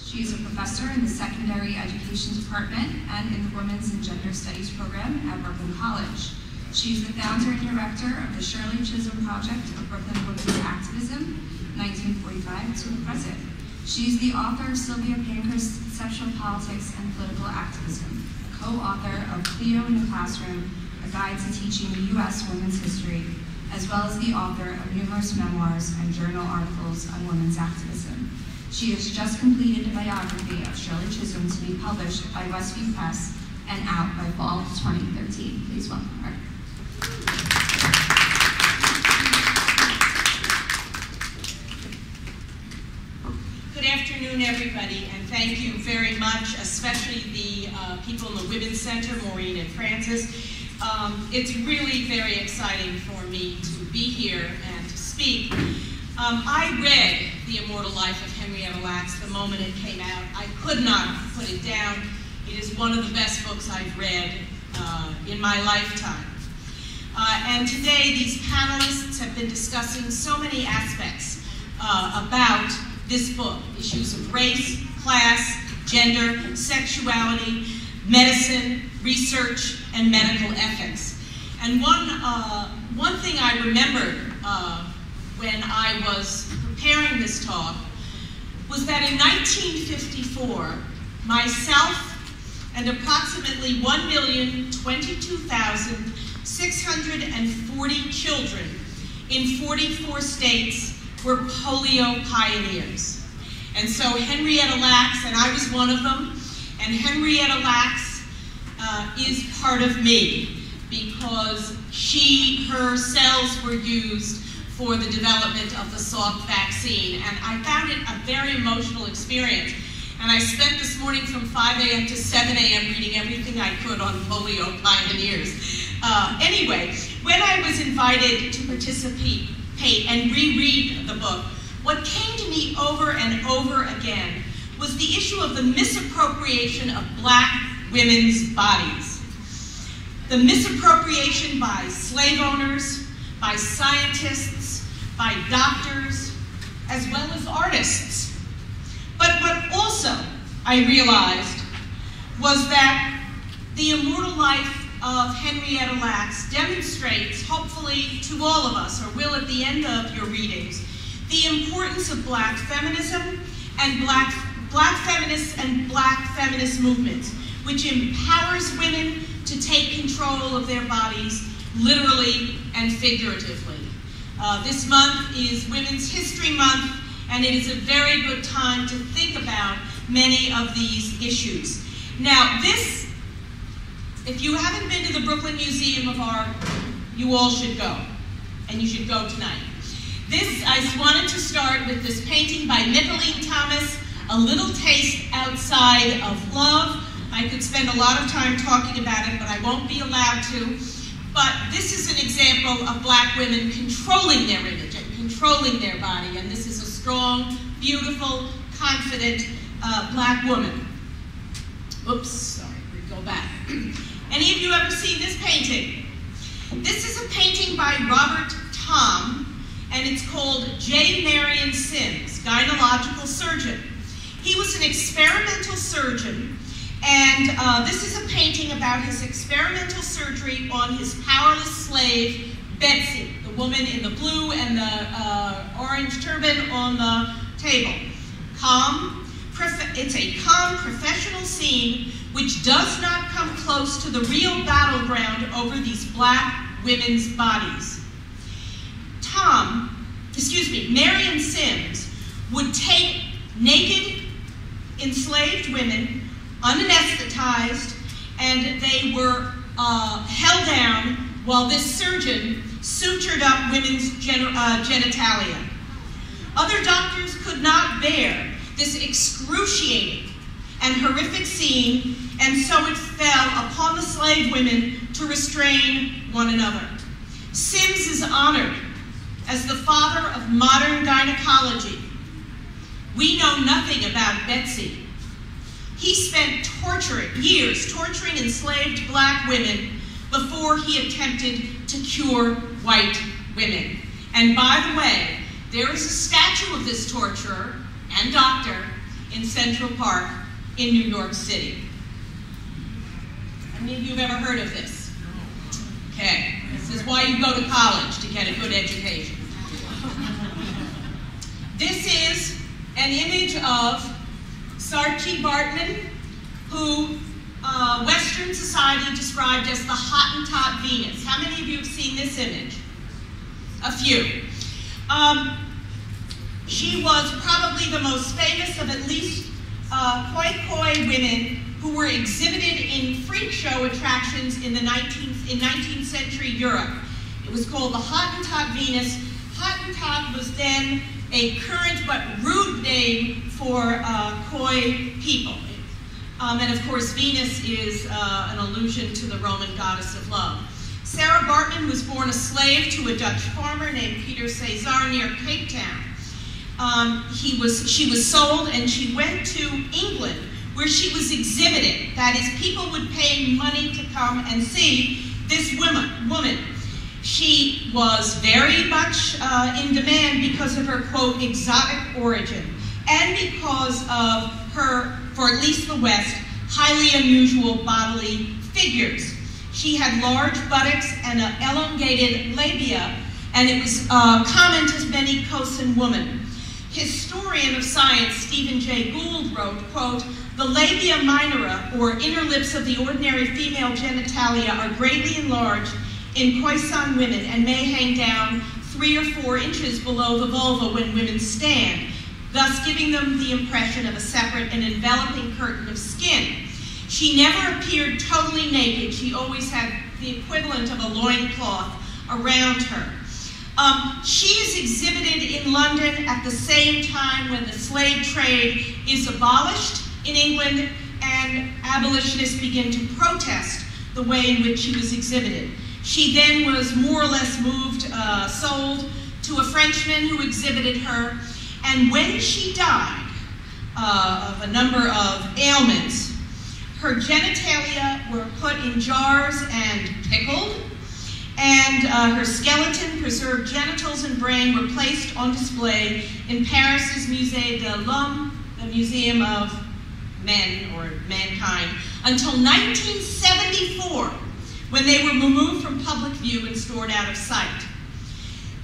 She is a professor in the Secondary Education Department and in the Women's and Gender Studies program at Brooklyn College. She is the founder and director of the Shirley Chisholm Project of Brooklyn Women's Activism, 1945 to the present. She is the author of Sylvia Pankhurst's Conceptual Politics and Political Activism, a co-author of Cleo in the Classroom, a guide to teaching U.S. women's history, as well as the author of numerous memoirs and journal articles on women's activism. She has just completed a biography of Shirley Chisholm to be published by Westview Press and out by fall 2013. Please welcome her. Good afternoon, everybody, and thank you very much, especially the people in the Women's Center, Maureen and Francis. It's really very exciting for me to be here and to speak. I read The Immortal Life of Henrietta Lacks the moment it came out. I could not put it down. It is one of the best books I've read in my lifetime. And today, these panelists have been discussing so many aspects about this book, issues of race, class, gender, sexuality, medicine, research, and medical ethics. And one thing I remembered when I was preparing this talk was that in 1954, myself and approximately 1,022,640 children in 44 states were polio pioneers. And so Henrietta Lacks, and I was one of them, and Henrietta Lacks is part of me because her cells were used for the development of the Salk vaccine, and I found it a very emotional experience. And I spent this morning from 5 a.m. to 7 a.m. reading everything I could on polio pioneers. Anyway, when I was invited to participate and reread the book, what came to me over and over again was the issue of the misappropriation of Black women's bodies. The misappropriation by slave owners, by scientists, by doctors, as well as artists. But what also I realized was that the immortal life of Henrietta Lacks demonstrates, hopefully to all of us, or will at the end of your readings, the importance of Black feminism and Black feminists and Black feminist movements, which empowers women to take control of their bodies, literally and figuratively. This month is Women's History Month, and it is a very good time to think about many of these issues. Now, if you haven't been to the Brooklyn Museum of Art, you all should go, and you should go tonight. I wanted to start with this painting by Nicolene Thomas, A Little Taste Outside of Love. I could spend a lot of time talking about it, but I won't be allowed to. But this is an example of Black women controlling their image and controlling their body, and this is a strong, beautiful, confident Black woman. Oops, sorry, we go back. Any of you ever seen this painting? This is a painting by Robert Thom, and it's called J. Marion Sims, Gynecological Surgeon. He was an experimental surgeon, and this is a painting about his experimental surgery on his powerless slave, Betsy, the woman in the blue and the orange turban on the table. It's a calm, professional scene which does not come close to the real battleground over these Black women's bodies. Marion Sims would take naked, enslaved women, unanesthetized, and they were held down while this surgeon sutured up women's genitalia. Other doctors could not bear this excruciating and horrific scene, and so it fell upon the slave women to restrain one another. Sims is honored as the father of modern gynecology. We know nothing about Betsy. He spent years torturing enslaved Black women before he attempted to cure white women. And by the way, there is a statue of this torturer and doctor in Central Park in New York City. How many of you have ever heard of this? Okay, this is why you go to college, to get a good education. This is an image of Saartjie Baartman, who Western society described as the Hottentot Venus. How many of you have seen this image? A few. She was probably the most famous of at least Khoikhoi women who were exhibited in freak show attractions in 19th century Europe. It was called the Hottentot Venus. Hottentot was then a current but rude name for Khoi people. And of course, Venus is an allusion to the Roman goddess of love. Sarah Baartman was born a slave to a Dutch farmer named Peter Cesar near Cape Town. She was sold and she went to England, where she was exhibited. That is, people would pay money to come and see this woman. She was very much in demand because of her, quote, exotic origin, and because of her, for at least the West, highly unusual bodily figures. She had large buttocks and an elongated labia, and it was common to many Khoisan women. Historian of science Stephen Jay Gould wrote, quote, the labia minora, or inner lips of the ordinary female genitalia, are greatly enlarged in Khoisan women and may hang down 3 or 4 inches below the vulva when women stand, thus giving them the impression of a separate and enveloping curtain of skin. She never appeared totally naked. She always had the equivalent of a loincloth around her. She is exhibited in London at the same time when the slave trade is abolished in England and abolitionists begin to protest the way in which she was exhibited. She then was more or less sold to a Frenchman who exhibited her, and when she died of a number of ailments, her genitalia were put in jars and pickled, and her skeleton, preserved genitals, and brain were placed on display in Paris's Musée de l'Homme, the Museum of Men, or Mankind, until 1974, when they were removed from public view and stored out of sight.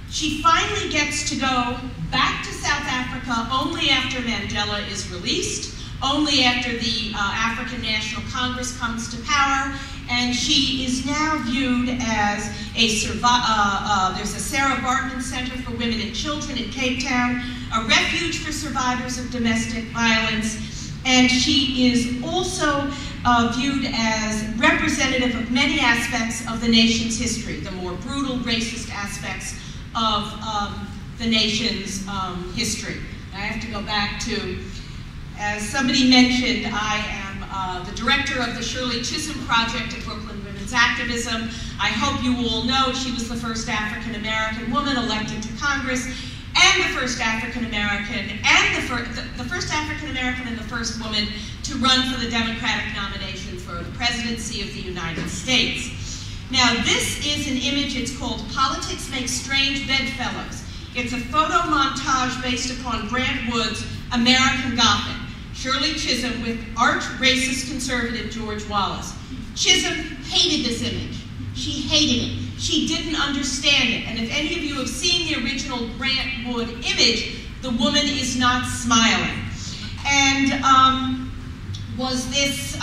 She finally gets to go back to South Africa only after Mandela is released, only after the African National Congress comes to power, and she is now viewed as there's a Sarah Baartman Center for Women and Children in Cape Town, a refuge for survivors of domestic violence, and she is also viewed as representative of many aspects of the nation's history, the more brutal racist aspects of the nation's history. I have to go back to, as somebody mentioned, I am the director of the Shirley Chisholm Project at Brooklyn Women's Activism. I hope you all know she was the first African-American woman elected to Congress, and the first African-American, and the first African-American and the first woman to run for the Democratic nomination for the presidency of the United States. Now, this is an image, it's called Politics Makes Strange Bedfellows. It's a photo montage based upon Grant Wood's American Gothic. Shirley Chisholm with arch-racist conservative George Wallace. Chisholm hated this image. She hated it. She didn't understand it. And if any of you have seen the original Grant Wood image, the woman is not smiling. And was this,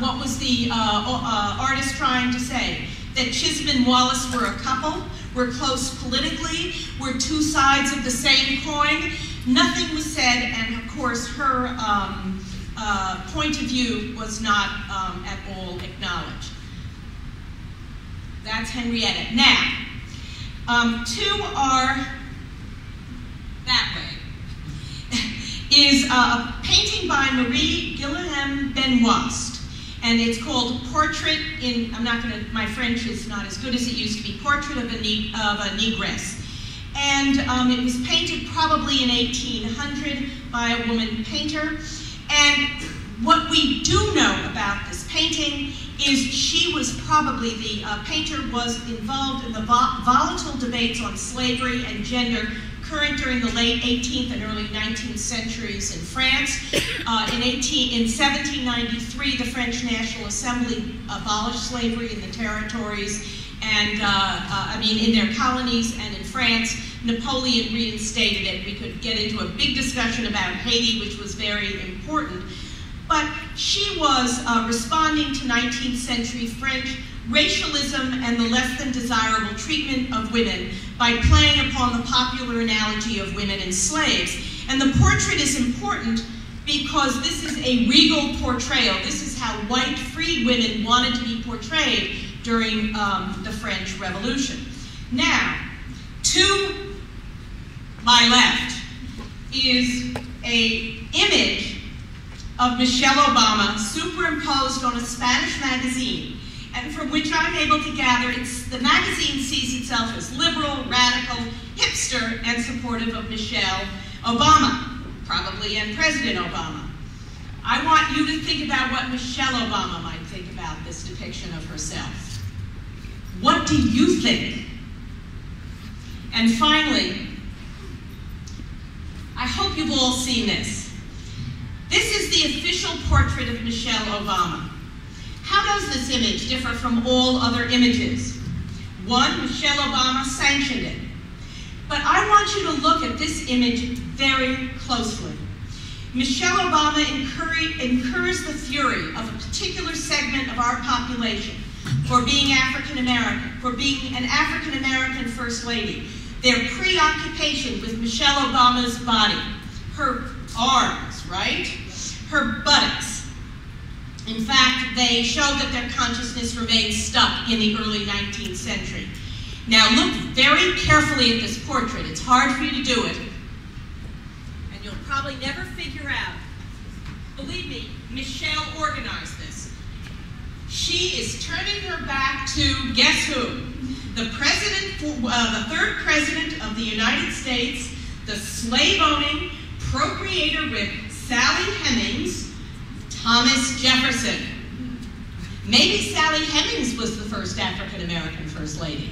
what was the artist trying to say? That Chisholm and Wallace were a couple, were close politically, were two sides of the same coin. Nothing was said, and of course her point of view was not at all acknowledged. That's Henrietta. Now, to our, that way, is a painting by Marie Guilhem Benoist, and it's called Portrait in, my French is not as good as it used to be, Portrait of a Negress. And it was painted probably in 1800 by a woman painter. And what we do know about this painting is she was probably, the painter was involved in the volatile debates on slavery and gender current during the late 18th and early 19th centuries in France. In 1793, the French National Assembly abolished slavery in the territories, and in their colonies and in France. Napoleon reinstated it. We could get into a big discussion about Haiti, which was very important. But she was responding to 19th century French racialism and the less than desirable treatment of women by playing upon the popular analogy of women and slaves. And the portrait is important because this is a regal portrayal. This is how white freed women wanted to be portrayed during the French Revolution. Now, to my left is an image of Michelle Obama superimposed on a Spanish magazine, and from which I'm able to gather the magazine sees itself as liberal, radical, hipster, and supportive of Michelle Obama, probably, and President Obama. I want you to think about what Michelle Obama might think about this depiction of herself. What do you think? And finally, I hope you've all seen this. This is the official portrait of Michelle Obama. How does this image differ from all other images? One, Michelle Obama sanctioned it. But I want you to look at this image very closely. Michelle Obama incurs the fury of a particular segment of our population for being African American, for being an African American First Lady. Their preoccupation with Michelle Obama's body, her arms, right? Her buttocks. In fact, they show that their consciousness remains stuck in the early 19th century. Now look very carefully at this portrait. It's hard for you to do it. And you'll probably never figure out. Believe me, Michelle organized this. She is turning her back to, guess who? The third president of the United States, the slave-owning, procreator-rip Sally Hemings, Thomas Jefferson. Maybe Sally Hemings was the first African-American First Lady.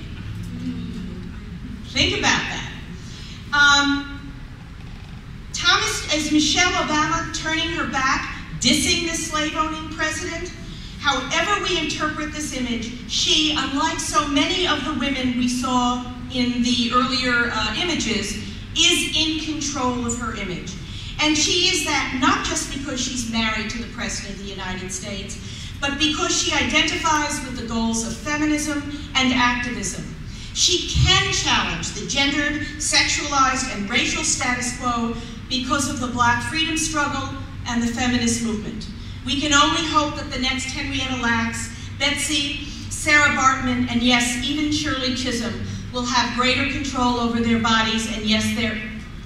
Think about that. Is Michelle Obama turning her back, dissing the slave-owning president? However we interpret this image, she, unlike so many of the women we saw in the earlier images, is in control of her image. And she is that not just because she's married to the President of the United States, but because she identifies with the goals of feminism and activism. She can challenge the gendered, sexualized, and racial status quo because of the Black freedom struggle and the feminist movement. We can only hope that the next Henrietta Lacks, Betsy, Sarah Bartman, and yes, even Shirley Chisholm will have greater control over their bodies and yes, their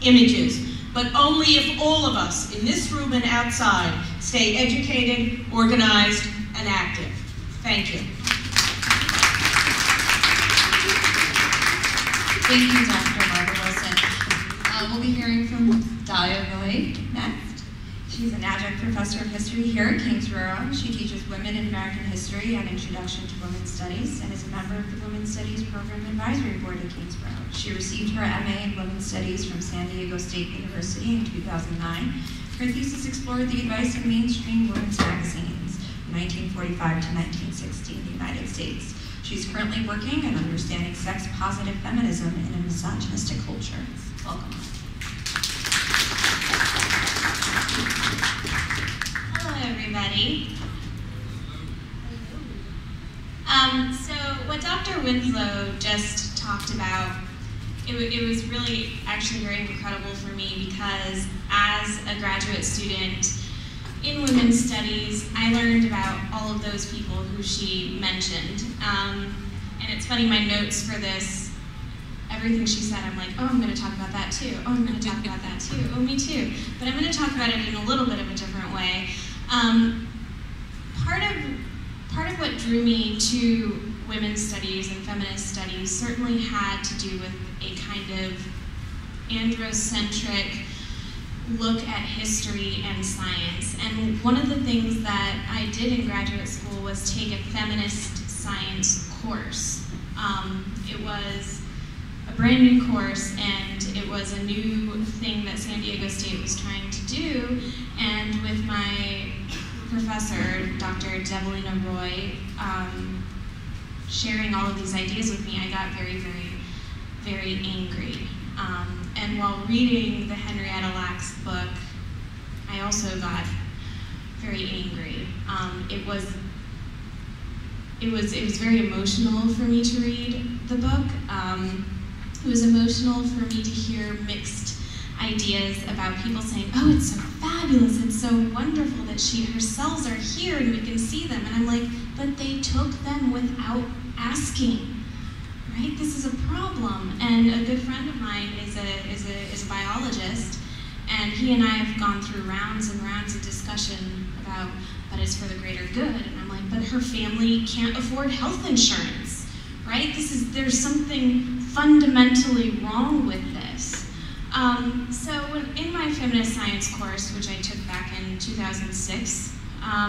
images, but only if all of us in this room and outside stay educated, organized, and active. Thank you. Thank you, Dr. Barbara Wilson. We'll be hearing from Dahlia Villay next. She's an adjunct professor of history here at Kingsborough. She teaches women in American history and Introduction to Women's Studies and is a member of the Women's Studies Program Advisory Board at Kingsborough. She received her MA in Women's Studies from San Diego State University in 2009. Her thesis explored the advice of mainstream women's magazines from 1945 to 1960 in the United States. She's currently working on understanding sex-positive feminism in a misogynistic culture. Welcome. Hello, everybody. So what Dr. Winslow just talked about, it was really actually very incredible for me because as a graduate student in women's studies, I learned about all of those people who she mentioned. And it's funny, my notes for this, everything she said, I'm like, oh, I'm going to talk about that too. Oh, I'm going to talk about that too. Oh, me too. But I'm going to talk about it in a little bit of a different way. Part of what drew me to women's studies and feminist studies certainly had to do with a kind of androcentric look at history and science. And one of the things that I did in graduate school was take a feminist science course. It was brand new course, and it was a new thing that San Diego State was trying to do. And with my professor, Dr. Develina Roy, sharing all of these ideas with me, I got very, very, very angry. And while reading the Henrietta Lacks book, I also got very angry. It was very emotional for me to read the book. It was emotional for me to hear mixed ideas about people saying, oh, it's so fabulous, it's so wonderful that her cells are here and we can see them. And I'm like, but they took them without asking, right? This is a problem. And a good friend of mine is a biologist, and he and I have gone through rounds and rounds of discussion about, but it's for the greater good. And I'm like, but her family can't afford health insurance, right? There's something fundamentally wrong with this. So in my feminist science course, which I took back in 2006, I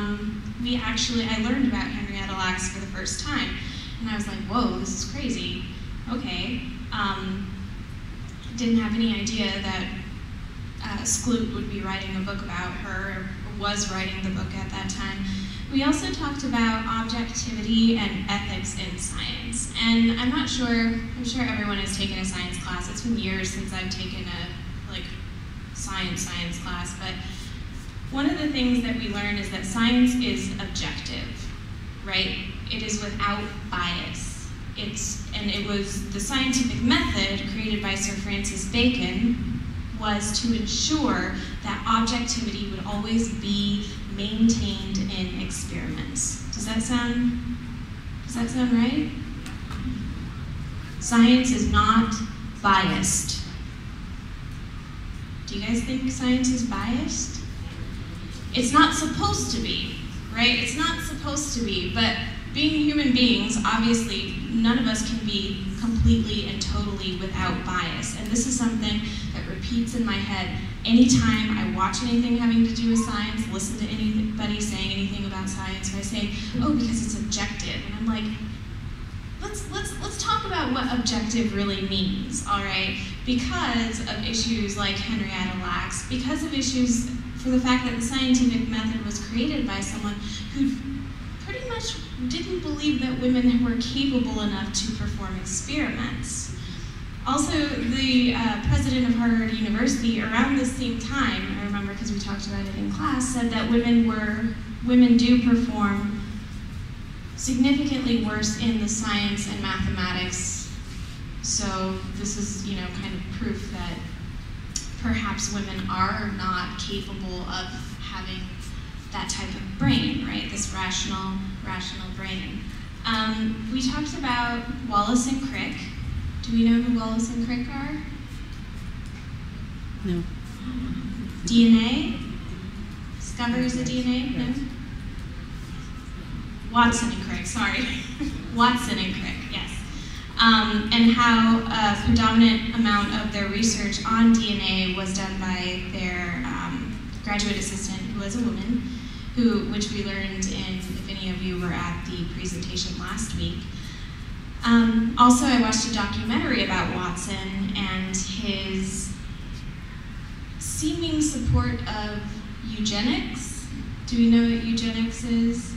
learned about Henrietta Lacks for the first time. And I was like, whoa, this is crazy. Okay. Didn't have any idea that Skloot would be writing a book about her, or was writing the book at that time. We also talked about objectivity and ethics in science. And I'm sure everyone has taken a science class. It's been years since I've taken a science class, but one of the things that we learn is that science is objective, right? It is without bias. It was the scientific method created by Sir Francis Bacon was to ensure that objectivity would always be maintained in experiments. Does that sound right? Science is not biased. Do you guys think science is biased? It's not supposed to be, right? It's not supposed to be, but being human beings, obviously, none of us can be completely and totally without bias. And this is something that repeats in my head anytime I watch anything having to do with science, listen to anybody saying anything about science, or I say, oh, because it's objective. And I'm like, let's talk about what objective really means, all right? Because of issues like Henrietta Lacks, because of issues for the fact that the scientific method was created by someone who pretty much didn't believe that women were capable enough to perform experiments. Also, the president of Harvard University, around the same time, I remember because we talked about it in class, said that women do perform significantly worse in the science and mathematics. So this is, kind of proof that perhaps women are not capable of having that type of brain, right? This rational brain. We talked about Wallace and Crick. Do we know who Wallace and Crick are? No. DNA? Discoveries of DNA? No? Watson and Crick, sorry. Watson and Crick, yes. And how a predominant amount of their research on DNA was done by their graduate assistant, who was a woman, which we learned in, if any of you were at the presentation last week. Also, I watched a documentary about Watson and his seeming support of eugenics. Do we know what eugenics is?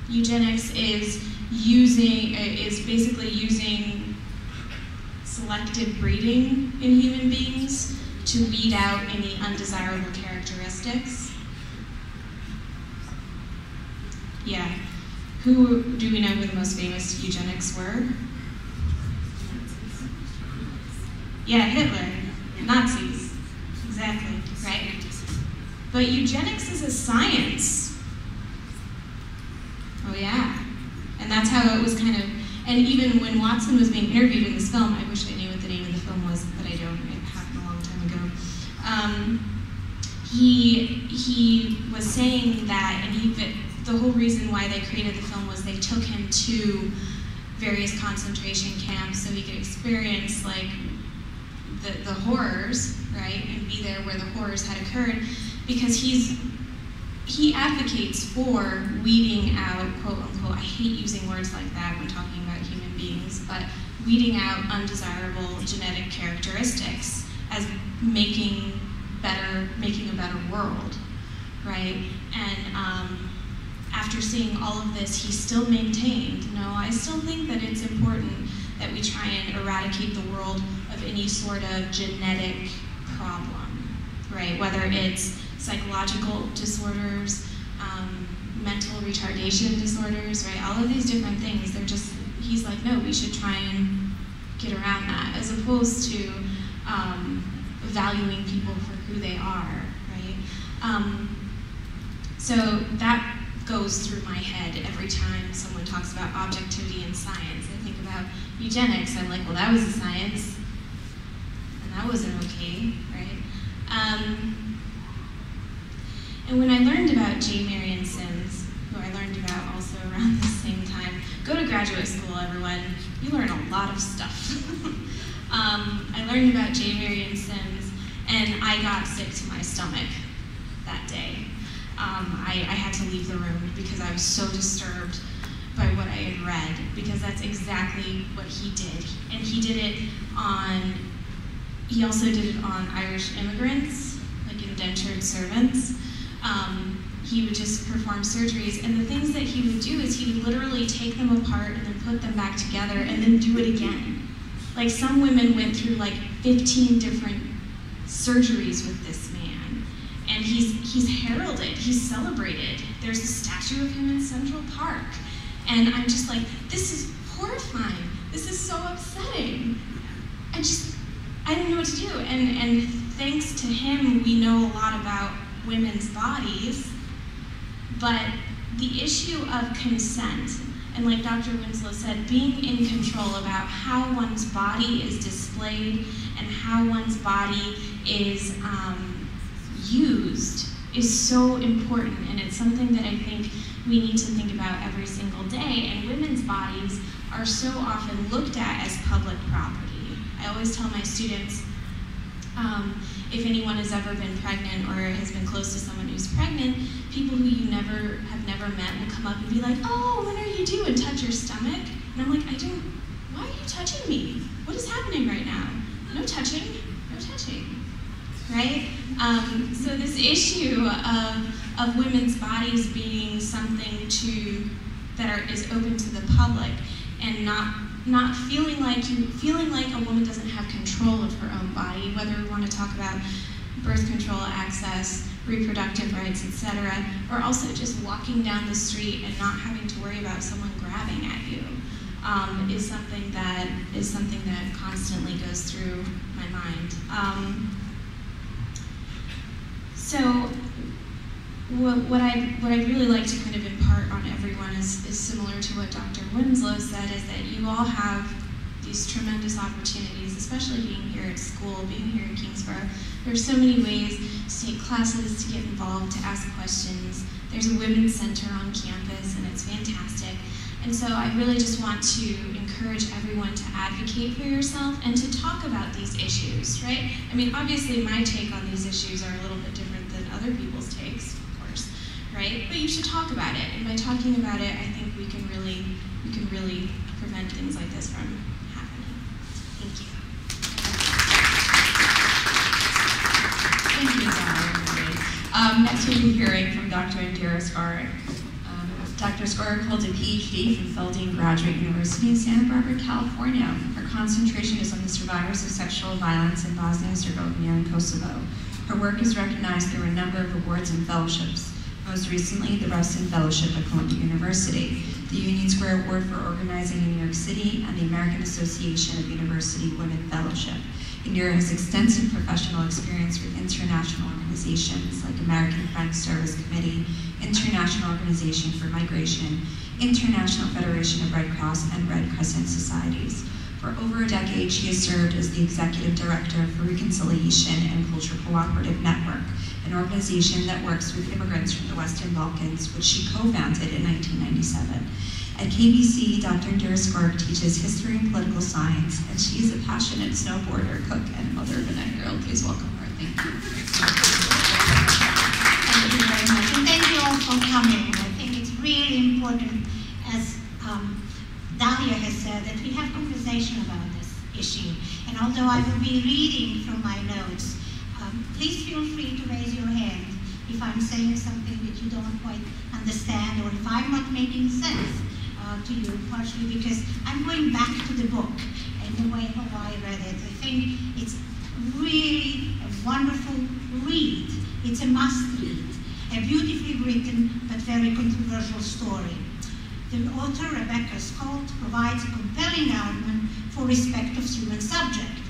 Eugenics is basically using selective breeding in human beings to weed out any undesirable characteristics. Yeah. Do we know who the most famous eugenics were? Yeah, Hitler. Nazis. Exactly, right? But eugenics is a science. Oh yeah. And that's how it was kind of, and even when Watson was being interviewed in this film, I wish I knew what the name of the film was, but I don't, it happened a long time ago. He was saying that, and the whole reason why they created the film was they took him to various concentration camps so he could experience like the horrors, right, and be there where the horrors had occurred, because he advocates for weeding out, quote unquote, I hate using words like that when talking about human beings, but weeding out undesirable genetic characteristics as making a better world, right? And after seeing all of this, he still maintained, no, I still think that it's important that we try and eradicate the world of any sort of genetic problem, right? Whether it's psychological disorders, mental retardation disorders, right? All of these different things, he's like, no, we should try and get around that, as opposed to valuing people for who they are, right? So that goes through my head every time someone talks about objectivity in science. I think about eugenics. I'm like, well, that was a science, and that wasn't okay, right? And when I learned about J. Marion Sims, who I learned about also around the same time, go to graduate school, everyone. You learn a lot of stuff. I learned about J. Marion Sims, and I got sick to my stomach that day. I had to leave the room because I was so disturbed by what I had read, because that's exactly what he did. And he also did it on Irish immigrants, like indentured servants. He would just perform surgeries, and the things that he would do is he would literally take them apart and then put them back together and then do it again. Like, some women went through like 15 different surgeries with this man. And he's heralded, he's celebrated. There's a statue of him in Central Park. And I'm just like, this is horrifying. This is so upsetting. I didn't know what to do. And thanks to him, we know a lot about women's bodies. But the issue of consent, and like Dr. Winslow said, being in control about how one's body is displayed and how one's body is used is so important, and it's something that I think we need to think about every single day. And women's bodies are so often looked at as public property. I always tell my students, if anyone has ever been pregnant or has been close to someone who's pregnant, people who you have never met will come up and be like, oh, when are you due? And touch your stomach. And I'm like, why are you touching me? What is happening right now? No touching, no touching, right? So this issue of women's bodies being something that is open to the public, and not feeling like a woman doesn't have control of her own body, whether we want to talk about birth control, access, reproductive rights, etc., or also just walking down the street and not having to worry about someone grabbing at you, is something that constantly goes through my mind. So what I'd really like to kind of impart on everyone is similar to what Dr. Winslow said, is that you all have these tremendous opportunities, especially being here at school, being here at Kingsborough. There's so many ways to take classes, to get involved, to ask questions. There's a women's center on campus, and it's fantastic. And so I really just want to encourage everyone to advocate for yourself and to talk about these issues, right? I mean, obviously my take on these issues are a little bit different than other people's takes, of course, right? But you should talk about it, and by talking about it, I think we can really prevent things like this from happening. Thank you. Thank you, Zara. Next we'll be hearing from Dr. Indira Skoric. Dr. Skoric holds a PhD from Felding Graduate University in Santa Barbara, California. Her concentration is on the survivors of sexual violence in Bosnia and Herzegovina and Kosovo. Her work is recognized through a number of awards and fellowships, most recently the Rustin Fellowship at Columbia University, the Union Square Award for Organizing in New York City, and the American Association of University Women Fellowship. Indira has extensive professional experience with international organizations like American Friends Service Committee, International Organization for Migration, International Federation of Red Cross, and Red Crescent Societies. For over a decade, she has served as the Executive Director for Reconciliation and Culture Cooperative Network, an organization that works with immigrants from the Western Balkans, which she co-founded in 1997. At KCC, Dr. Indira Skoric teaches history and political science, and she is a passionate snowboarder, cook, and mother of a 9-year-old. Please welcome her. Thank you. Thank you very much, and thank you all for coming. I think it's really important, as Dalia has said that we have conversation about this issue. And although I will be reading from my notes, please feel free to raise your hand if I'm saying something that you don't quite understand, or if I'm not making sense to you, partially because I'm going back to the book and the way how I read it. I think it's really a wonderful read. It's a must read, a beautifully written but very controversial story. The author, Rebecca Scott, provides a compelling argument for respect of human subject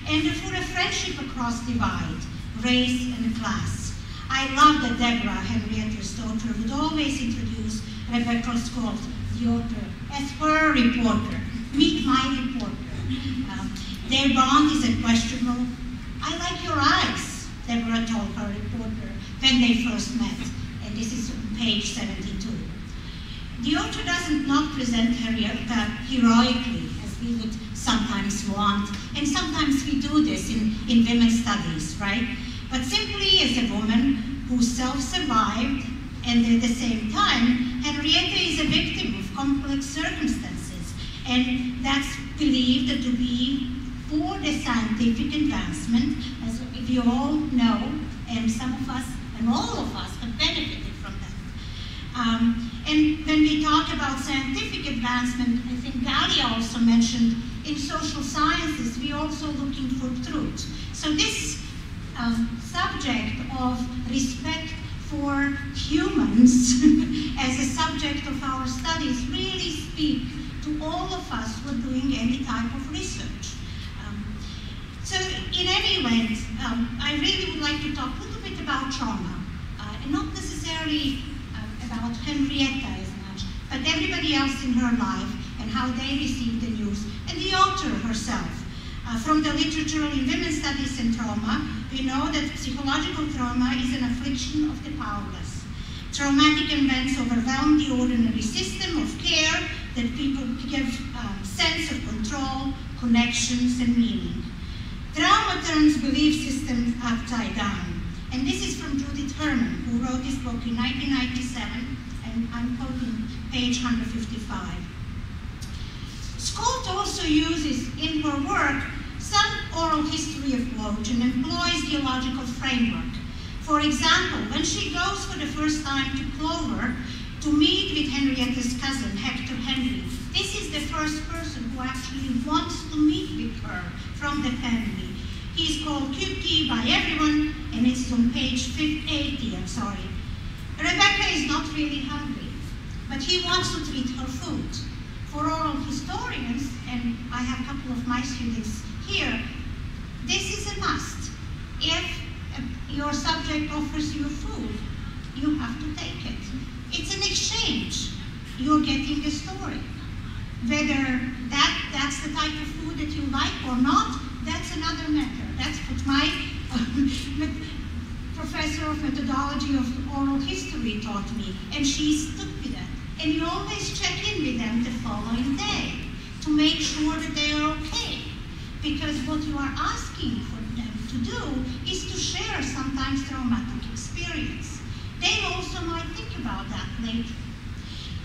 and for a friendship across divide, race and class. I love that Deborah, Henrietta's daughter, would always introduce Rebecca Scott, the author, as her reporter. Meet my reporter. Their bond is unquestionable. I like your eyes, Deborah told her reporter when they first met, and this is on page 72. The author doesn't not present Henrietta heroically, as we would sometimes want, and sometimes we do this in women's studies, right? But simply as a woman who self-survived, and at the same time, Henrietta is a victim of complex circumstances, and that's believed to be for the scientific advancement, as we all know, and some of us, and all of us, have benefited from that. And when we talk about scientific advancement, I think Dalia also mentioned, in social sciences, we're also looking for truth. So this subject of respect for humans as a subject of our studies really speak to all of us who are doing any type of research. So in any event, I really would like to talk a little bit about trauma, and not necessarily about Henrietta as much, but everybody else in her life and how they received the news, and the author herself. From the literature in women's studies and trauma, we know that psychological trauma is an affliction of the powerless. Traumatic events overwhelm the ordinary system of care that people give sense of control, connections, and meaning. Trauma turns belief systems upside down. And this is from Judith Herman, who wrote this book in 1997, and I'm quoting page 155. Scott also uses in her work some oral history approach and employs geological framework. For example, when she goes for the first time to Clover to meet with Henrietta's cousin, Hector Henry, this is the first person who actually wants to meet with her from the family. He's called QT by everyone, and it's on page 80, I'm sorry. Rebecca is not really hungry, but he wants to treat her food. For oral historians, and I have a couple of my students here, this is a must. If your subject offers you food, you have to take it. It's an exchange. You're getting a story. Whether that's the type of food that you like or not, that's another matter. That's what my professor of methodology of oral history taught me, and she stuck with that. And you always check in with them the following day to make sure that they are okay. Because what you are asking for them to do is to share sometimes traumatic experience. They also might think about that later.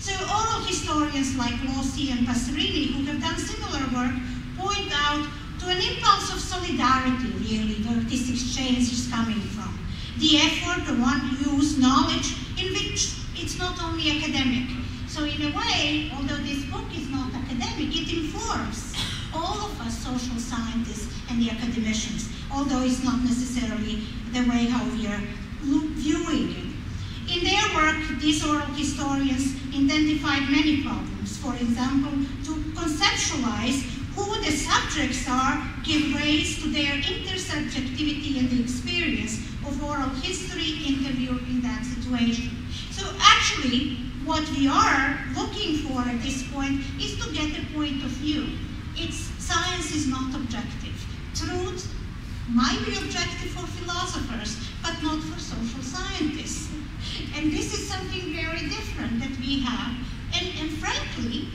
So oral historians like Lossi and Passerini, who have done similar work, point out to an impulse of solidarity, really, where this exchange is coming from. The effort to want to use knowledge in which it's not only academic. So in a way, although this book is not academic, it informs all of us social scientists and the academicians, although it's not necessarily the way how we are viewing it. In their work, these oral historians identified many problems. For example, to conceptualize who the subjects are, give rise to their intersubjectivity and the experience of oral history interview in that situation. So actually, what we are looking for at this point is to get a point of view. Science is not objective. Truth might be objective for philosophers, but not for social scientists. And this is something very different that we have. And frankly,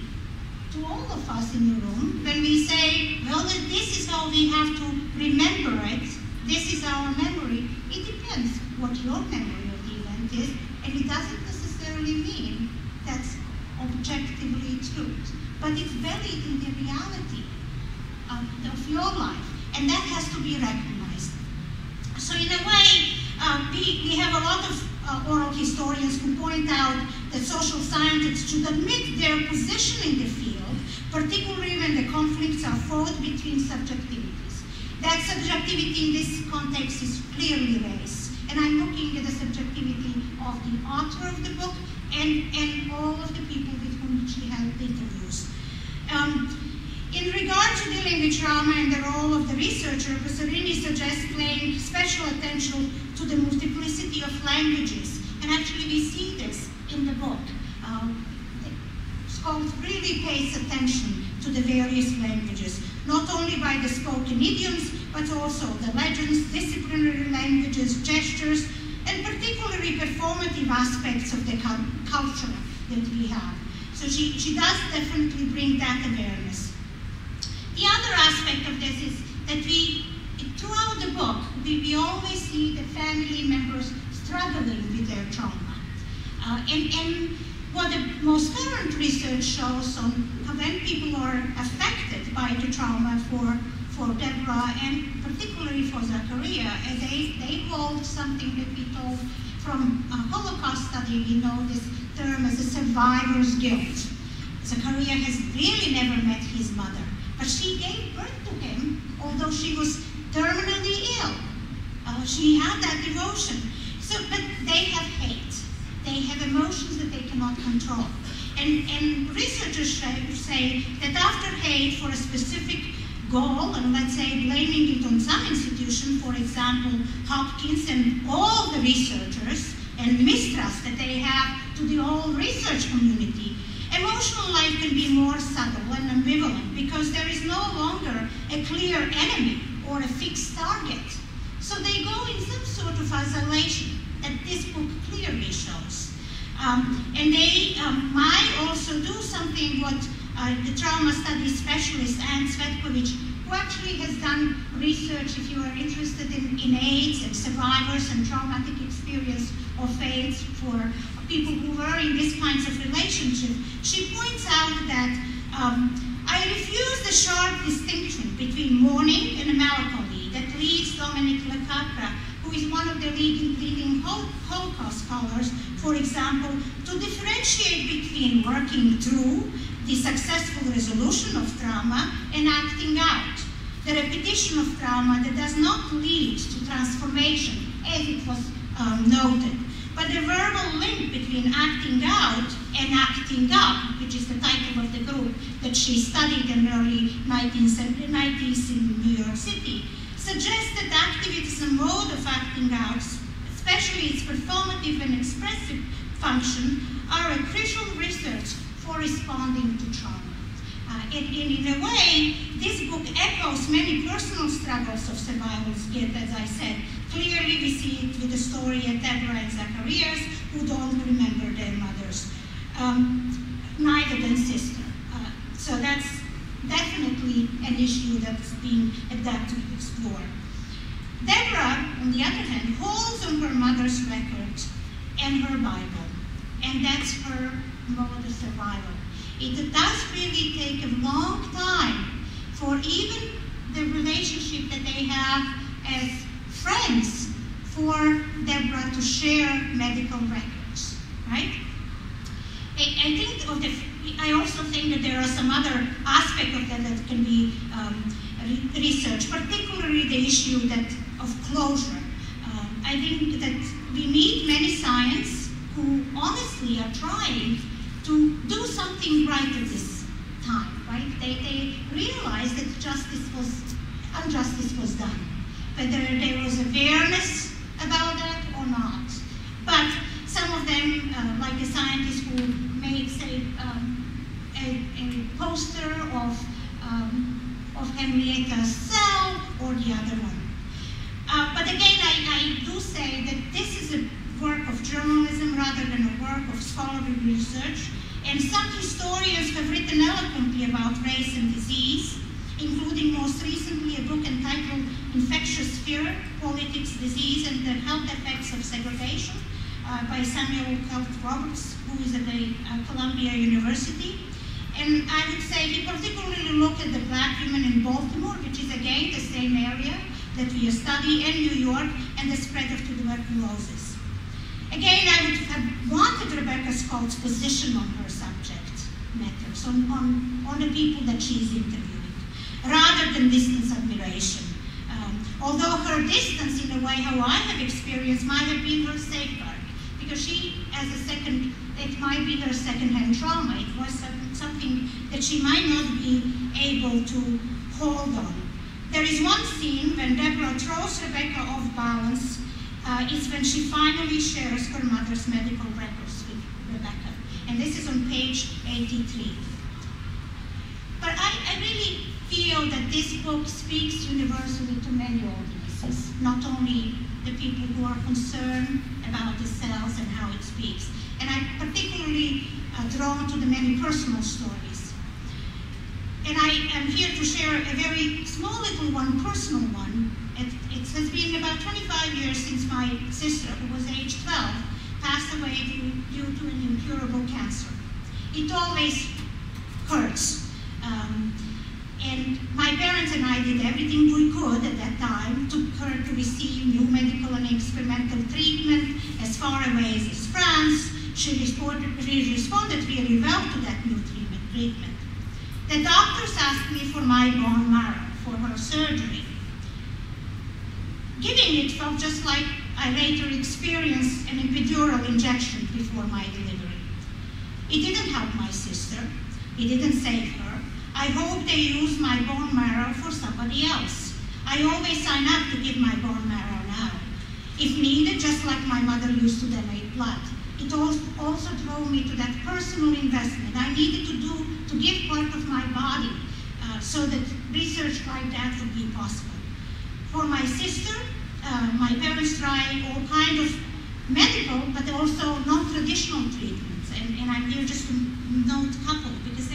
to all of us in the room, when we say, well, this is how we have to remember it, this is our memory, it depends what your memory of the event is, and it doesn't necessarily mean that's objectively true, but it's buried in the reality of your life, and that has to be recognized. So in a way, we have a lot of oral historians who point out that social scientists should admit their position in the field, particularly when the conflicts are fought between subjectivities. That subjectivity in this context is clearly race, and I'm looking at the subjectivity of the author of the book and all of the people with whom she held interviews. In regard to dealing with trauma and the role of the researcher, Pasolini suggests paying special attention to the multiplicity of languages. And actually we see this in the book. Scott really pays attention to the various languages, not only by the spoken idioms, but also the legends, disciplinary languages, gestures, and particularly performative aspects of the culture that we have. So she does definitely bring that awareness. The other aspect of this is that throughout the book, we always see the family members struggling with their trauma. And what the most current research shows on when people are affected by the trauma for Deborah and particularly for Zachariah, they hold something that we told from a Holocaust study. We know this term as a survivor's guilt. Zachariah has really never met his mother, but she gave birth to him, although she was terminally ill. She had that devotion. But they have hate. They have emotions that they cannot control. And researchers say that after hate for a specific goal, and let's say blaming it on some institution, for example, Hopkins and all the researchers, and mistrust that they have to the whole research community, emotional life can be more subtle and ambivalent because there is no longer a clear enemy or a fixed target. So they go in some sort of isolation that this book clearly shows. And they might also do something what the trauma studies specialist Anne Svetkovich, who actually has done research, if you are interested in AIDS and survivors and traumatic experience of AIDS for people who were in these kinds of relationships, she points out that I refuse the sharp distinction between mourning and melancholy that leads Dominic Lecapra, who is one of the leading Holocaust scholars, for example, to differentiate between working through the successful resolution of trauma and acting out. The repetition of trauma that does not lead to transformation, as it was noted, but the verbal link between acting out and acting up, which is the title of the group that she studied in the early 1990s in New York City, suggests that activity is a mode of acting out, especially its performative and expressive function, are a crucial research for responding to trauma. In a way, this book echoes many personal struggles of survival's guilt, as I said. Clearly, we see it with the story of Deborah and Zacharias, who don't remember their mothers, neither than sister. So that's definitely an issue that's being adapted to explore. Deborah, on the other hand, holds on her mother's record and her Bible, and that's her mode of survival. It does really take a long time for even the relationship that they have as friends for Deborah to share medical records, right? I also think that there are some other aspects of that can be researched, particularly the issue of closure. I think that we need many scientists who honestly are trying to do something right at this time, right? They realize that injustice was done, whether there was awareness about that or not. But some of them, like the scientists who made, say, a poster of Henrietta's cell or the other one. But again, I do say that this is a work of journalism rather than a work of scholarly research, and some historians have written eloquently about race and disease, including most recently a book entitled Infectious Fear, Politics, Disease, and the Health Effects of Segregation, by Samuel Roberts, who is at the Columbia University. And I would say he particularly looked at the black women in Baltimore, which is again the same area that we study, in New York, and the spread of tuberculosis. Again, I would have wanted Rebecca Scott's position on her subject matters, on the people that she's interviewing, rather than distance admiration. Although her distance, in a way, how I have experienced, might have been her safeguard, because she, as a second, it might be her second-hand trauma. It was something that she might not be able to hold on. There is one scene when Deborah throws Rebecca off balance. It's when she finally shares her mother's medical records with Rebecca. And this is on page 83. But I really feel that this book speaks universally to many audiences, not only the people who are concerned about the cells and how it speaks. And I'm particularly drawn to the many personal stories. And I am here to share a very small little one, personal one. It has been about 25 years since my sister, who was age 12, passed away due to an incurable cancer. It always hurts. And my parents and I did everything we could at that time, took her to receive new medical and experimental treatment as far away as France. She responded really well to that new treatment. The doctors asked me for my bone marrow for her surgery. Giving it felt just like I later experienced an epidural injection before my delivery. It didn't help my sister. It didn't save her. I hope they use my bone marrow for somebody else. I always sign up to give my bone marrow now. If needed, just like my mother used to donate blood. It also drove me to that personal investment I needed to do to give part of my body so that research like that would be possible. For my sister, my parents tried all kinds of medical but also non-traditional treatments. And I'm here just to note a couple, because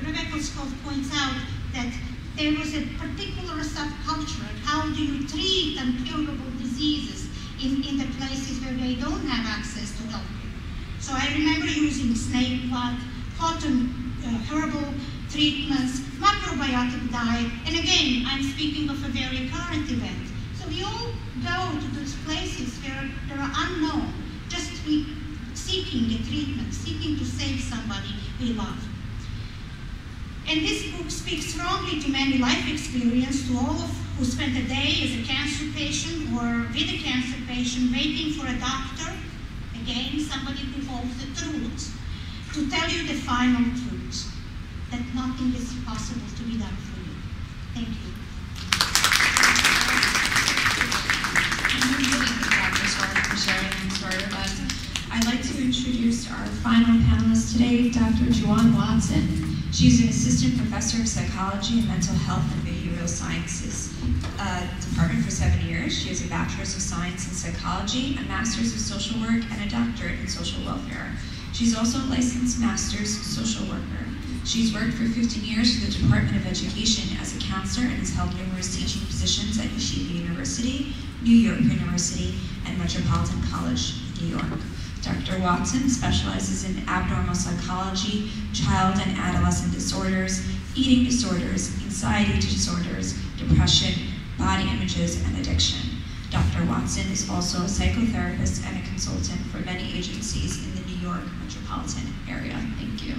Rebecca Scott points out that there was a particular subculture. How do you treat incurable diseases in the places where they don't have access to healthcare? So I remember using snake blood, cotton, herbal treatments, macrobiotic diet, and again, I'm speaking of a very current event. So we all go to those places where they are unknown, just seeking a treatment, seeking to save somebody we love. And this book speaks strongly to many life experience, to all who spent a day as a cancer patient or with a cancer patient waiting for a doctor, again, somebody who holds the truth, to tell you the final truth, that nothing is possible to be done for you. Thank you. Thank you, Dr. Swartz, for sharing that story with us. I'd like to introduce our final panelist today, Dr. Joanne Watson. She's an assistant professor of psychology and mental health and behavioral sciences department for 7 years. She has a bachelor's of science in psychology, a master's of social work, and a doctorate in social welfare. She's also a licensed master's social worker. She's worked for 15 years for the Department of Education as a counselor and has held numerous teaching positions at Yeshiva University, New York University, and Metropolitan College of New York. Dr. Watson specializes in abnormal psychology, child and adolescent disorders, eating disorders, anxiety disorders, depression, body images, and addiction. Dr. Watson is also a psychotherapist and a consultant for many agencies in the New York metropolitan area. Thank you.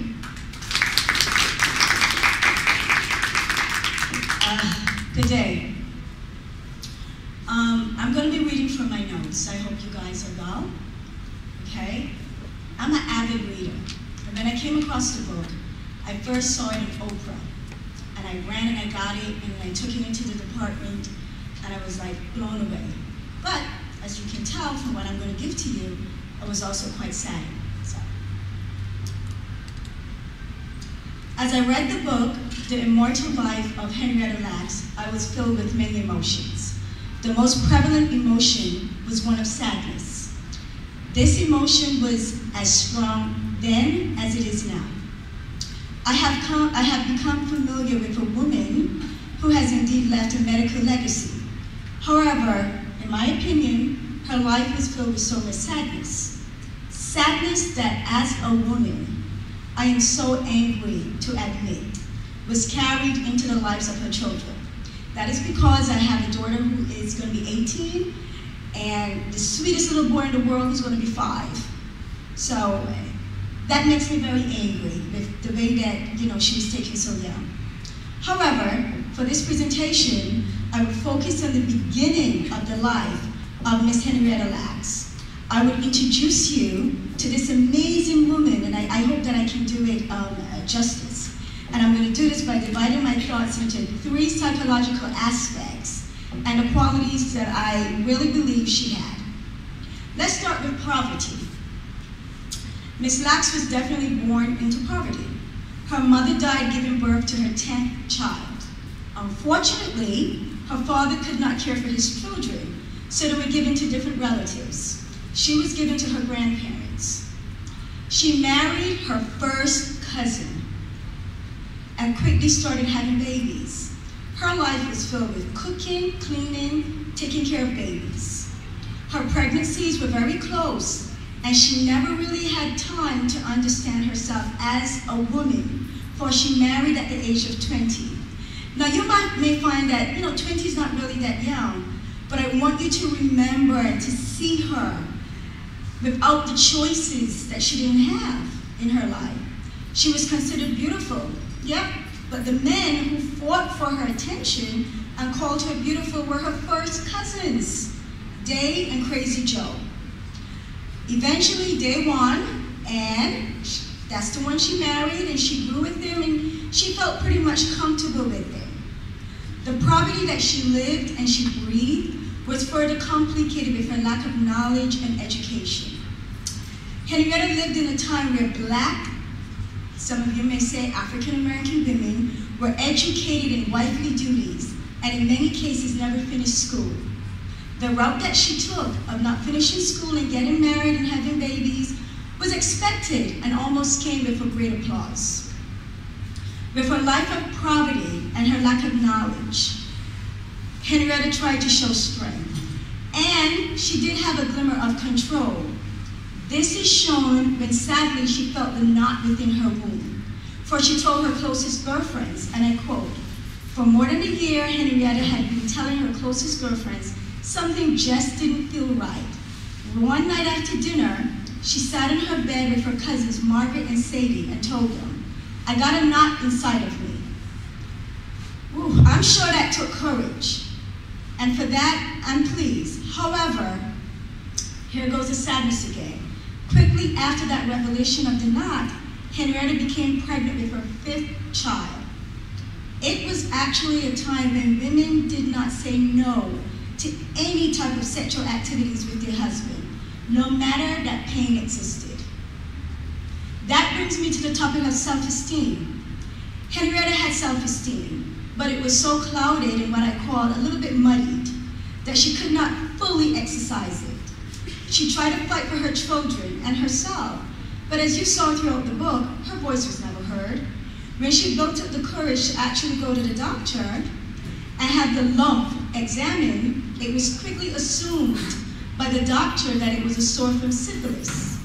Good day. I'm going to be reading from my notes. I hope you guys are well. Okay? I'm an avid reader. And when I came across the book, I first saw it in Oprah. And I ran and I got it, and I took it into the department, and I was like blown away. But, as you can tell from what I'm going to give to you, I was also quite sad. So, as I read the book, The Immortal Life of Henrietta Lacks, I was filled with many emotions. The most prevalent emotion was one of sadness. This emotion was as strong then as it is now. I have become familiar with a woman who has indeed left a medical legacy. However, in my opinion, her life was filled with so much sadness. Sadness that as a woman, I am so angry to admit, was carried into the lives of her children. That is because I have a daughter who is going to be 18, and the sweetest little boy in the world who's going to be 5. So that makes me very angry with the way that, she was taken so young. However, for this presentation, I will focus on the beginning of the life of Miss Henrietta Lacks. I would introduce you to this amazing woman, and I hope that I can do it justice. And I'm going to do this by dividing my thoughts into 3 psychological aspects and the qualities that I really believe she had. Let's start with poverty. Miss Lacks was definitely born into poverty. Her mother died giving birth to her 10th child. Unfortunately, her father could not care for his children, so they were given to different relatives. She was given to her grandparents. She married her first cousin and quickly started having babies. Her life was filled with cooking, cleaning, taking care of babies. Her pregnancies were very close, and she never really had time to understand herself as a woman, for she married at the age of 20. Now you may find that, 20 is not really that young, but I want you to remember and to see her without the choices that she didn't have in her life. She was considered beautiful, yep, but the men who fought for her attention and called her beautiful were her first cousins, Day and Crazy Joe. Eventually, Day won, and that's the one she married, and she grew with him, and she felt pretty much comfortable with him. The poverty that she lived and she breathed was further complicated with her lack of knowledge and education. Henrietta lived in a time where Black, some of you may say African American women, were educated in wifely duties and in many cases never finished school. The route that she took of not finishing school and getting married and having babies was expected and almost came with a great applause. With her life of poverty and her lack of knowledge, Henrietta tried to show strength. And she did have a glimmer of control. This is shown when sadly she felt the knot within her womb. For she told her closest girlfriends, and I quote, "For more than a year, Henrietta had been telling her closest girlfriends something just didn't feel right. One night after dinner, she sat in her bed with her cousins Margaret and Sadie and told them, 'I got a knot inside of me.' Ooh, I'm sure that took courage. And for that, I'm pleased. However, here goes the sadness again. Quickly after that revelation of the knot, Henrietta became pregnant with her 5th child. It was actually a time when women did not say no to any type of sexual activities with their husband, no matter that pain existed. That brings me to the topic of self-esteem. Henrietta had self-esteem, but it was so clouded and what I call a little bit muddied that she could not fully exercise it. She tried to fight for her children and herself, but as you saw throughout the book, her voice was never heard. When she built up the courage to actually go to the doctor and have the lump examined, it was quickly assumed by the doctor that it was a sore from syphilis.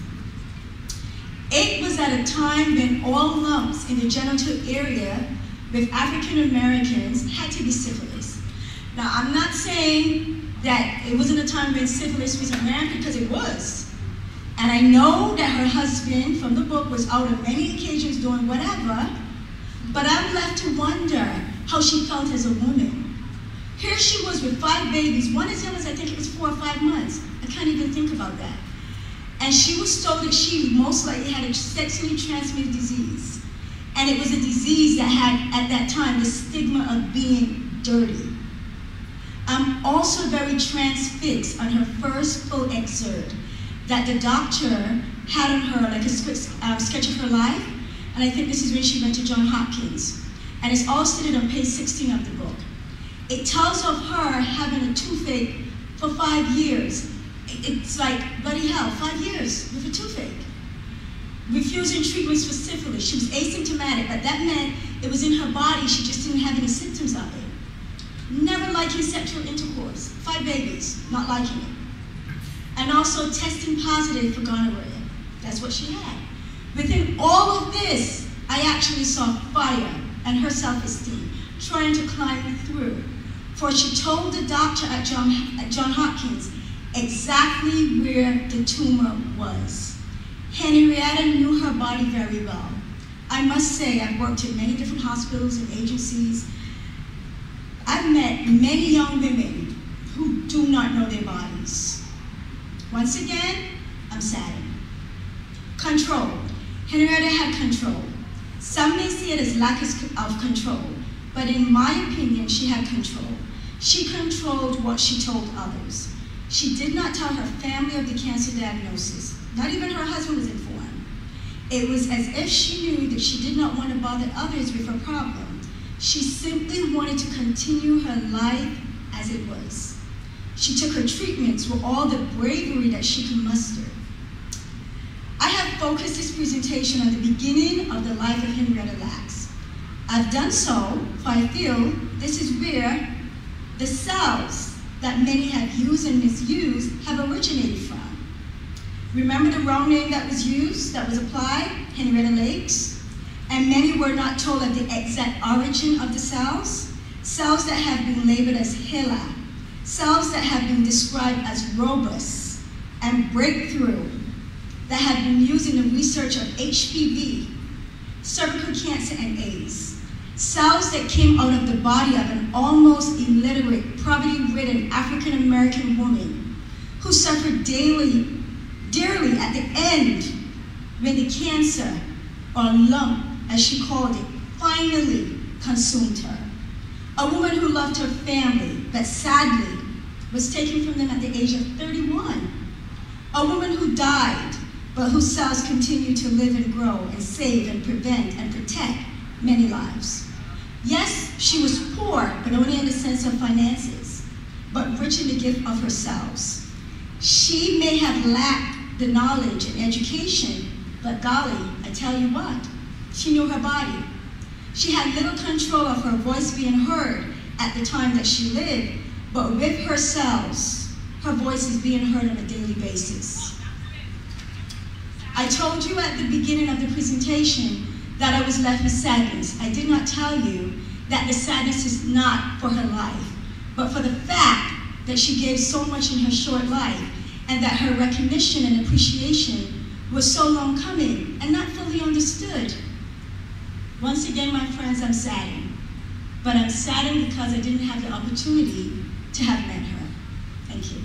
It was at a time when all lumps in the genital area with African Americans had to be syphilis. Now, I'm not saying that it wasn't a time when syphilis was around, because it was. And I know that her husband from the book was out on many occasions doing whatever, but I'm left to wonder how she felt as a woman. Here she was with 5 babies, one as young as I think it was 4 or 5 months. I can't even think about that. And she was told that she most likely had a sexually transmitted disease. And it was a disease that had, at that time, the stigma of being dirty. I'm also very transfixed on her first full excerpt that the doctor had on her, like a sketch of her life. And I think this is when she went to Johns Hopkins. And it's all stated on page 16 of the book. It tells of her having a toothache for 5 years. It's like, bloody hell, 5 years with a toothache. Refusing treatments for syphilis. She was asymptomatic, but that meant it was in her body, she just didn't have any symptoms of it. Never liking sexual intercourse. 5 babies, not liking it. and also testing positive for gonorrhea. That's what she had. Within all of this, I actually saw fire and her self-esteem trying to climb through. For she told the doctor at John Hopkins exactly where the tumor was. Henrietta knew her body very well. I must say, I've worked in many different hospitals and agencies. I've met many young women who do not know their bodies. Once again, I'm saddened. Control. Henrietta had control. Some may see it as lack of control, but in my opinion, she had control. She controlled what she told others. She did not tell her family of the cancer diagnosis. Not even her husband was informed. It was as if she knew that she did not want to bother others with her problem. She simply wanted to continue her life as it was. She took her treatments with all the bravery that she could muster. I have focused this presentation on the beginning of the life of Henrietta Lacks. I've done so, for I feel this is where the cells that many have used and misused have originated from. Remember the wrong name that was used, that was applied? Henrietta Lacks? And many were not told of the exact origin of the cells. Cells that have been labeled as HeLa. Cells that have been described as robust and breakthrough, that have been used in the research of HPV, cervical cancer, and AIDS. Cells that came out of the body of an almost illiterate, poverty-ridden African-American woman who suffered dearly at the end when the cancer, or lump, as she called it, finally consumed her. A woman who loved her family, but sadly was taken from them at the age of 31. A woman who died, but whose cells continue to live and grow and save and prevent and protect many lives. Yes, she was poor, but only in the sense of finances, but rich in the gift of her cells. She may have lacked the knowledge and education, but golly, I tell you what, she knew her body. She had little control of her voice being heard at the time that she lived, but with her cells, her voice is being heard on a daily basis. I told you at the beginning of the presentation that I was left with sadness. I did not tell you that the sadness is not for her life, but for the fact that she gave so much in her short life, and that her recognition and appreciation was so long coming and not fully understood. Once again, my friends, I'm saddened. But I'm saddened because I didn't have the opportunity to have met her. Thank you.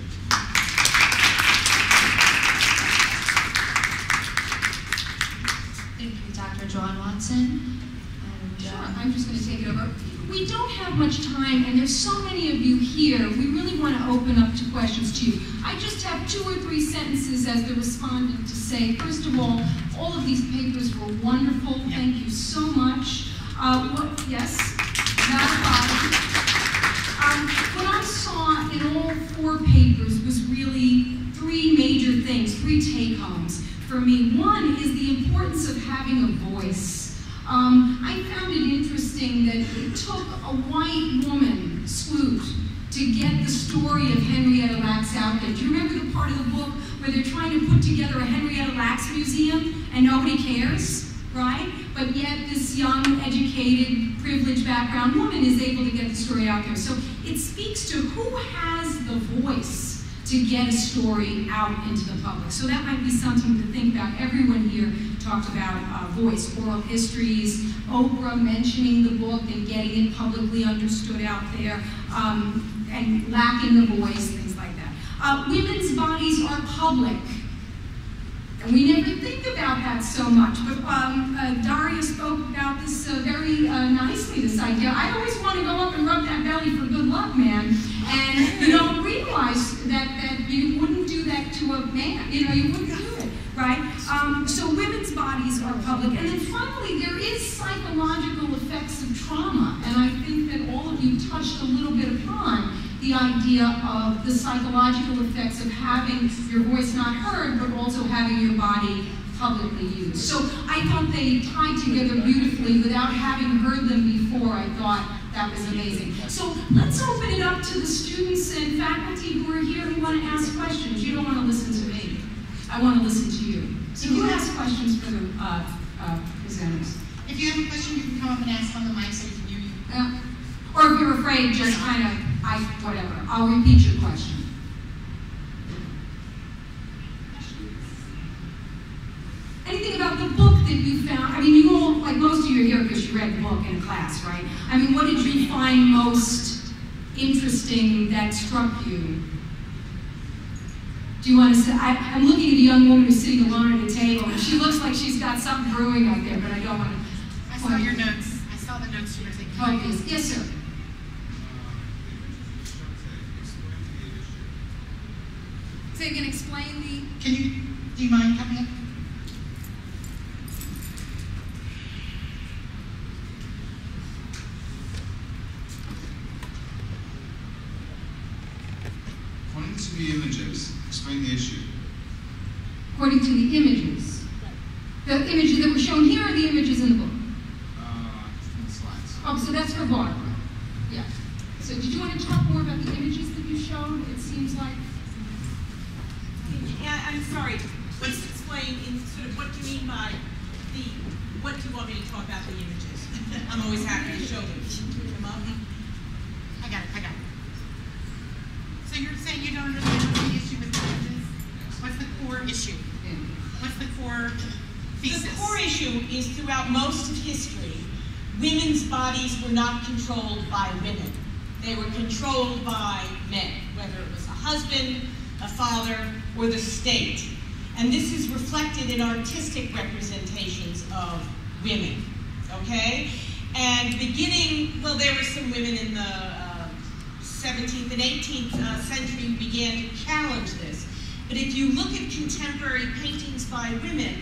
Thank you, Dr. Joanne Watson. And, sure, I'm just going to take it over. We don't have much time, and there's so many of you here. We really want to open up to questions to you. I just have 2 or 3 sentences as the respondent to say. First of all of these papers were wonderful. Thank you so much. Yes, not a problem. What I saw in all 4 papers was really 3 major things, 3 take-homes for me. One is the importance of having a voice. I found it interesting that it took a white woman, Scoot, to get the story of Henrietta Lacks out there. Do you remember the part of the book where they're trying to put together a Henrietta Lacks museum and nobody cares, right? But yet this young, educated, privileged background woman is able to get the story out there. So it speaks to who has the voice to get a story out into the public. So that might be something to think about. Everyone here talked about voice, oral histories, Oprah mentioning the book and getting it publicly understood out there, and lacking a voice, things like that. Women's bodies are public. And we never think about that so much, but Daria spoke about this very nicely, this idea. I always want to go up and rub that belly for good luck, man. And you don't realize that you wouldn't do that to a man. You know, you wouldn't do it, right? So women's bodies are public. And then finally, there is psychological effects of trauma. And I think that all of you touched a little bit upon the idea of the psychological effects of having your voice not heard, but also having your body publicly used. So I thought they tied together beautifully. Without having heard them before, I thought That was amazing. So let's open it up to the students and faculty who are here who want to ask questions. You don't want to listen to me. I want to listen to you. So who has questions for the presenters? If you have a question, you can come up and ask on the mic so we can hear you. Yeah. Or if you're afraid, just kind of, whatever. I'll repeat your question. Anything about the book that you found? I mean, you all, like most of you are here because you read the book in class, right? I mean, what did you find most interesting that struck you? Do you want to say? I'm looking at a young woman who's sitting alone at a table, and she looks like she's got something brewing out there, but I don't want to. I saw your notes. I saw the notes you were taking. Oh, yes. Yes, sir. So you can explain the... Do you mind coming up? According to the images, explain the issue. According to the images. The images that were shown here are the images in the book. In the slides. Oh, so that's for Barbara. Yeah. So did you want to talk more about the images that you showed? It seems like... Yeah, I'm sorry. Please explain in sort of what you mean by what do you want me to talk about the images? I'm always happy to show them. Come up. I got it. So you're saying you don't understand what's the issue with the images? What's the core issue? What's the core thesis? The core issue is throughout most of history, women's bodies were not controlled by women. They were controlled by men, whether it was a husband, a father, or the state. And this is reflected in artistic representations of women, okay? And beginning, well, there were some women in the 17th and 18th century who began to challenge this. But if you look at contemporary paintings by women,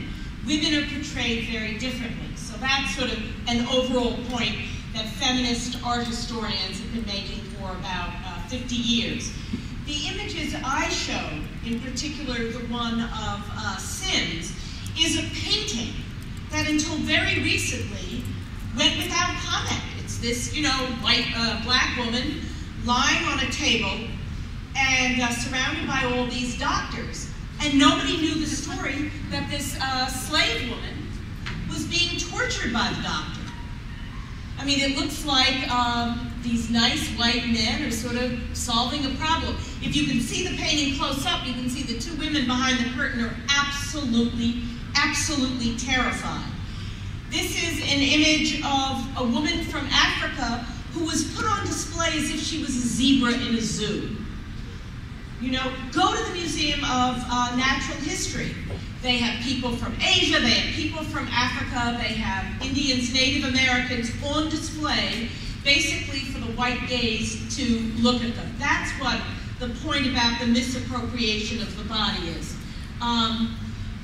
women are portrayed very differently. So that's sort of an overall point that feminist art historians have been making for about 50 years. The images I showed, in particular the one of Sims, is a painting that until very recently went without comment. It's this, white, black woman lying on a table and surrounded by all these doctors. And nobody knew the story that this slave woman was being tortured by the doctor. I mean, it looks like these nice white men are sort of solving a problem. If you can see the painting close up, you can see the two women behind the curtain are absolutely terrified. This is an image of a woman from Africa who was put on display as if she was a zebra in a zoo. Go to the Museum of Natural History. They have people from Asia, they have people from Africa, they have Indians, Native Americans on display, basically for the white gaze to look at them. That's what the point about the misappropriation of the body is.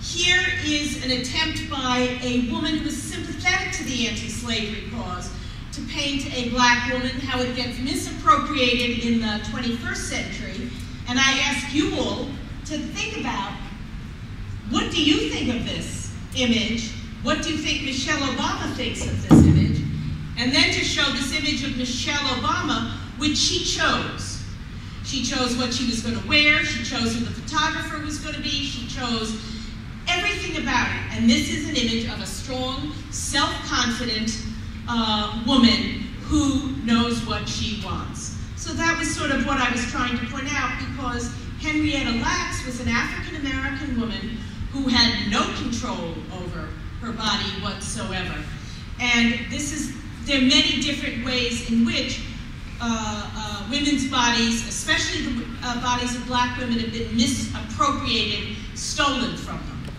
Here is an attempt by a woman who is sympathetic to the anti-slavery cause to paint a black woman, how it gets misappropriated in the 21st century. And I ask you all to think about, what do you think of this image? What do you think Michelle Obama thinks of this image? And then to show this image of Michelle Obama, which she chose. She chose what she was going to wear. She chose who the photographer was going to be. She chose everything about it. And this is an image of a strong, self-confident woman who knows what she wants. So that was sort of what I was trying to point out, because Henrietta Lacks was an African-American woman who had no control over her body whatsoever. And there are many different ways in which women's bodies, especially the bodies of black women, have been misappropriated, stolen from them.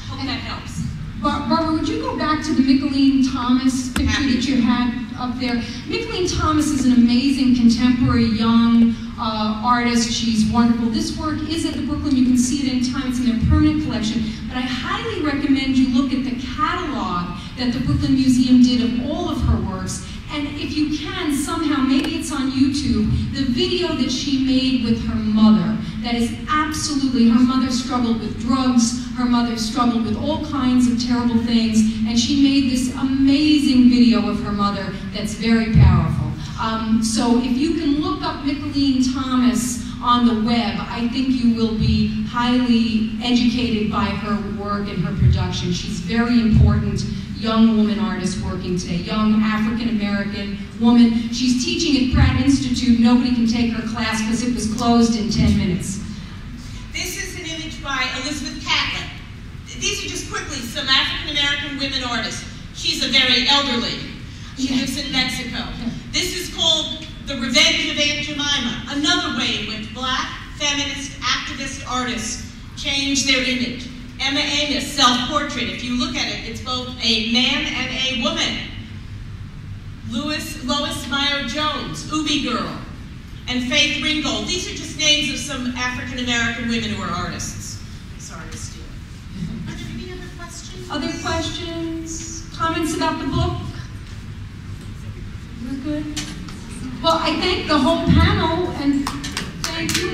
Hope that helps. Barbara, would you go back to the Micheline Thomas picture that you had up there? Micheline Thomas is an amazing contemporary young artist. She's wonderful. This work is at the Brooklyn. You can see it anytime. It's in their permanent collection. But I highly recommend you look at the catalog that the Brooklyn Museum did of all of her works. And if you can, somehow, maybe it's on YouTube, the video that she made with her mother, that is absolutely, her mother struggled with drugs, her mother struggled with all kinds of terrible things, and she made this amazing video of her mother that's very powerful. So if you can look up Micheline Thomas on the web, I think you will be highly educated by her work and her production. She's very important young woman artist working today, young African-American woman. She's teaching at Pratt Institute. Nobody can take her class because it was closed in 10 minutes. This is an image by Elizabeth Catlett. These are just quickly some African-American women artists. She's a very elderly. She lives in Mexico. This is called The Revenge of Aunt Jemima, another way in which black, feminist, activist artists change their image. Emma Amos, self-portrait. If you look at it, it's both a man and a woman. Lois Meyer Jones, Ubi Girl, and Faith Ringgold. These are just names of some African-American women who are artists. Sorry to steal it. Are there any other questions? Other questions? Comments about the book? We're good? Well, I thank the whole panel, and thank you.